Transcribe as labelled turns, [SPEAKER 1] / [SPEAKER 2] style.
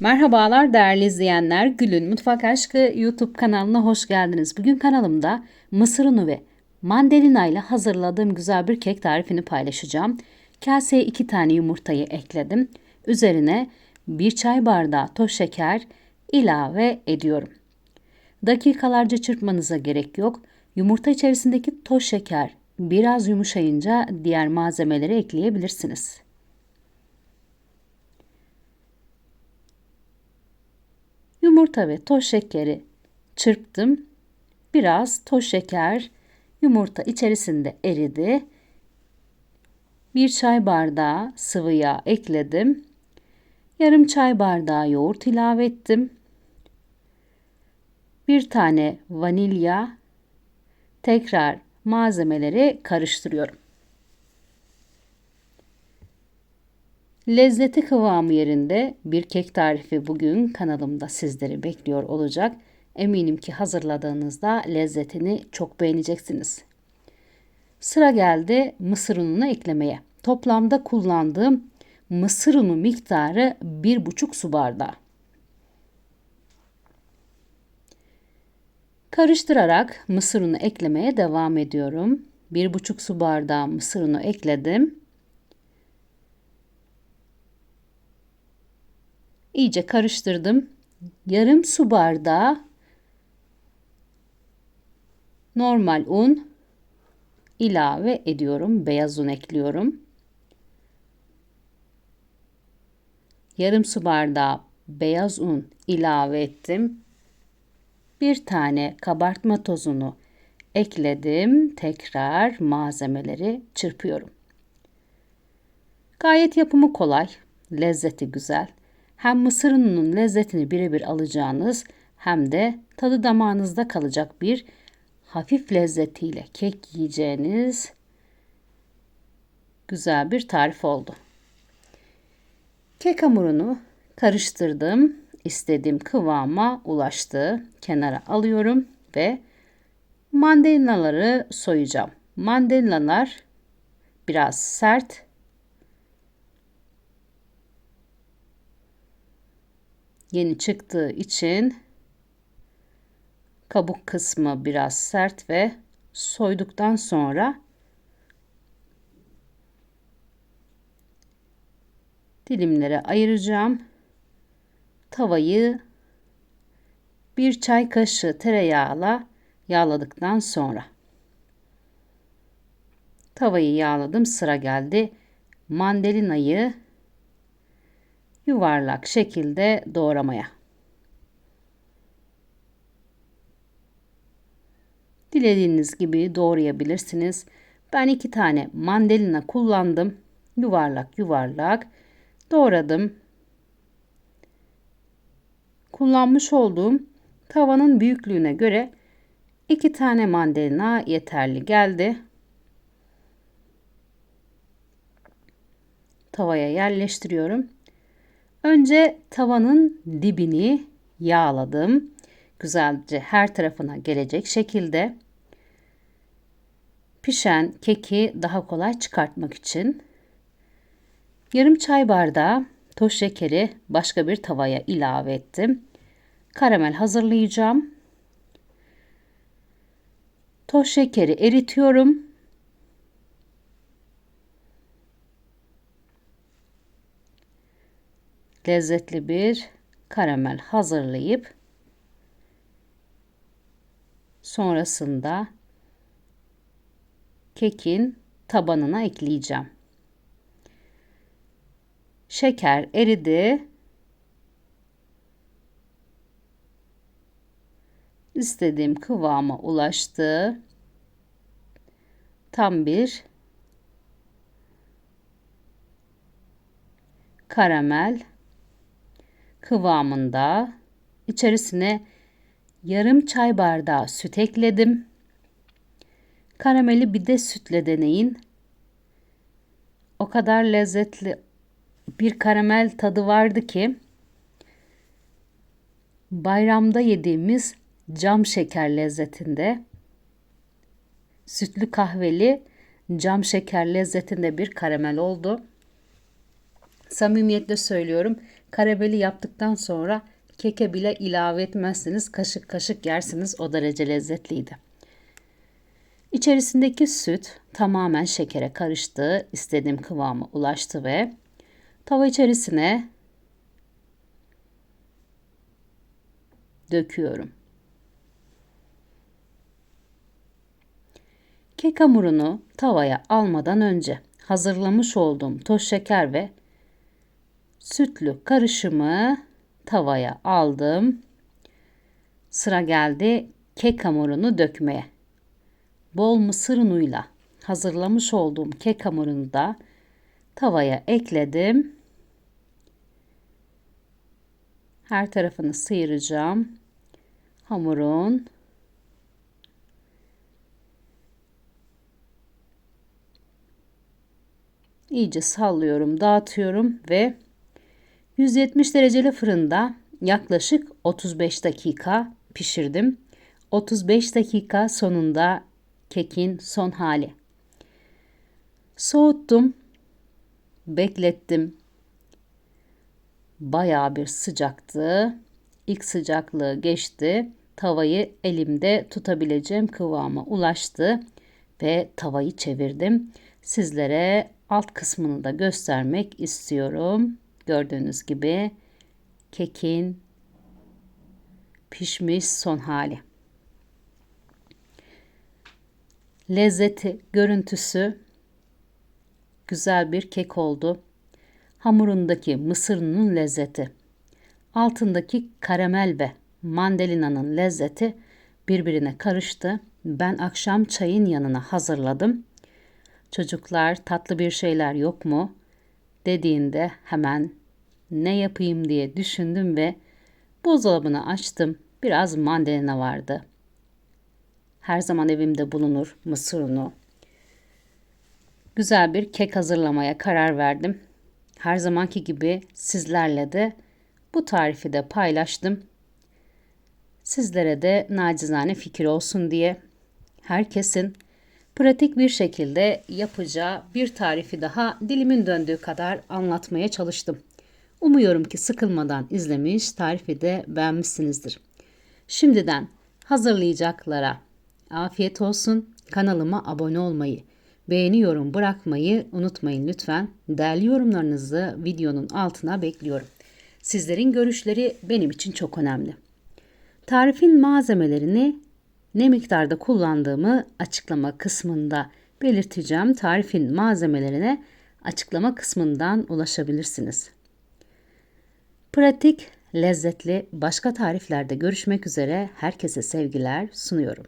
[SPEAKER 1] Merhabalar değerli izleyenler. Gül'ün Mutfak Aşkı YouTube kanalına hoş geldiniz. Bugün kanalımda mısır unu ve mandalina ile hazırladığım güzel bir kek tarifini paylaşacağım. Kaseye 2 tane yumurtayı ekledim. Üzerine 1 çay bardağı toz şeker ilave ediyorum. Dakikalarca çırpmanıza gerek yok. Yumurta içerisindeki toz şeker biraz yumuşayınca diğer malzemeleri ekleyebilirsiniz. Yumurta ve toz şekeri çırptım. Biraz toz şeker yumurta içerisinde eridi. 1 çay bardağı sıvı yağ ekledim. Yarım çay bardağı yoğurt ilave ettim. 1 tane vanilya. Tekrar malzemeleri karıştırıyorum. Lezzeti kıvamı yerinde bir kek tarifi bugün kanalımda sizleri bekliyor olacak. Eminim ki hazırladığınızda lezzetini çok beğeneceksiniz. Sıra geldi mısır ununu eklemeye. Toplamda kullandığım mısır unu miktarı 1,5 su bardağı. Karıştırarak mısır unu eklemeye devam ediyorum. 1,5 su bardağı mısır unu ekledim. İyice karıştırdım. Yarım su bardağı normal un ilave ediyorum. Beyaz un ekliyorum. Yarım su bardağı beyaz un ilave ettim. 1 tane kabartma tozunu ekledim. Tekrar malzemeleri çırpıyorum. Gayet yapımı kolay, lezzeti güzel. Hem mısır ununun lezzetini birebir alacağınız hem de tadı damağınızda kalacak bir hafif lezzetiyle kek yiyeceğiniz güzel bir tarif oldu. Kek hamurunu karıştırdım. İstediğim kıvama ulaştı. Kenara alıyorum ve mandalinaları soyacağım. Mandalinalar biraz sert. Yeni çıktığı için kabuk kısmı biraz sert ve soyduktan sonra dilimlere ayıracağım. Tavayı 1 çay kaşığı tereyağıyla yağladıktan sonra tavayı yağladım. Sıra geldi mandalinayı yuvarlak şekilde doğramaya. Dilediğiniz gibi doğrayabilirsiniz. Ben 2 tane mandalina kullandım. Yuvarlak yuvarlak doğradım. Kullanmış olduğum tavanın büyüklüğüne göre 2 tane mandalina yeterli geldi. Tavaya yerleştiriyorum. Önce tavanın dibini yağladım. Güzelce her tarafına gelecek şekilde. Pişen keki daha kolay çıkartmak için yarım çay bardağı toz şekeri başka bir tavaya ilave ettim. Karamel hazırlayacağım. Toz şekeri eritiyorum. Lezzetli bir karamel hazırlayıp sonrasında kekin tabanına ekleyeceğim. Şeker eridi. İstediğim kıvama ulaştı. Tam bir karamel kıvamında. İçerisine yarım çay bardağı süt ekledim. Karameli bir de sütle deneyin. O kadar lezzetli bir karamel tadı vardı ki bayramda yediğimiz cam şeker lezzetinde, sütlü kahveli cam şeker lezzetinde bir karamel oldu. Samimiyetle söylüyorum, Karameli yaptıktan sonra keke bile ilave etmezseniz kaşık kaşık yersiniz. O derece lezzetliydi. İçerisindeki süt tamamen şekere karıştı. İstediğim kıvama ulaştı ve tava içerisine döküyorum. Kek hamurunu tavaya almadan önce hazırlamış olduğum toz şeker ve sütlü karışımı tavaya aldım. Sıra geldi kek hamurunu dökmeye. Bol mısır unuyla hazırlamış olduğum kek hamurunu da tavaya ekledim. Her tarafını sıyıracağım. Hamurun iyice sallıyorum, dağıtıyorum ve 170 dereceli fırında yaklaşık 35 dakika pişirdim. 35 dakika sonunda kekin son hali. Soğuttum, beklettim. Bayağı bir sıcaktı. İlk sıcaklığı geçti. Tavayı elimde tutabileceğim kıvama ulaştı ve tavayı çevirdim. Sizlere alt kısmını da göstermek istiyorum. Gördüğünüz gibi kekin pişmiş son hali. Lezzeti, görüntüsü güzel bir kek oldu. Hamurundaki mısır ununun lezzeti, altındaki karamel ve mandalina'nın lezzeti birbirine karıştı. Ben akşam çayın yanına hazırladım. Çocuklar tatlı bir şeyler yok mu dediğinde hemen ne yapayım diye düşündüm ve buzdolabını açtım. Biraz mandalina vardı. Her zaman evimde bulunur mısır unu. Güzel bir kek hazırlamaya karar verdim. Her zamanki gibi sizlerle de bu tarifi de paylaştım. Sizlere de nacizane fikir olsun diye herkesin pratik bir şekilde yapacağı bir tarifi daha dilimin döndüğü kadar anlatmaya çalıştım. Umuyorum ki sıkılmadan izlemiş, tarifi de beğenmişsinizdir. Şimdiden hazırlayacaklara afiyet olsun. Kanalıma abone olmayı, beğeni yorum bırakmayı unutmayın lütfen. Değerli yorumlarınızı videonun altına bekliyorum. Sizlerin görüşleri benim için çok önemli. Tarifin malzemelerini ne miktarda kullandığımı açıklama kısmında belirteceğim. Tarifin malzemelerine açıklama kısmından ulaşabilirsiniz. Pratik, lezzetli başka tariflerde görüşmek üzere. Herkese sevgiler sunuyorum.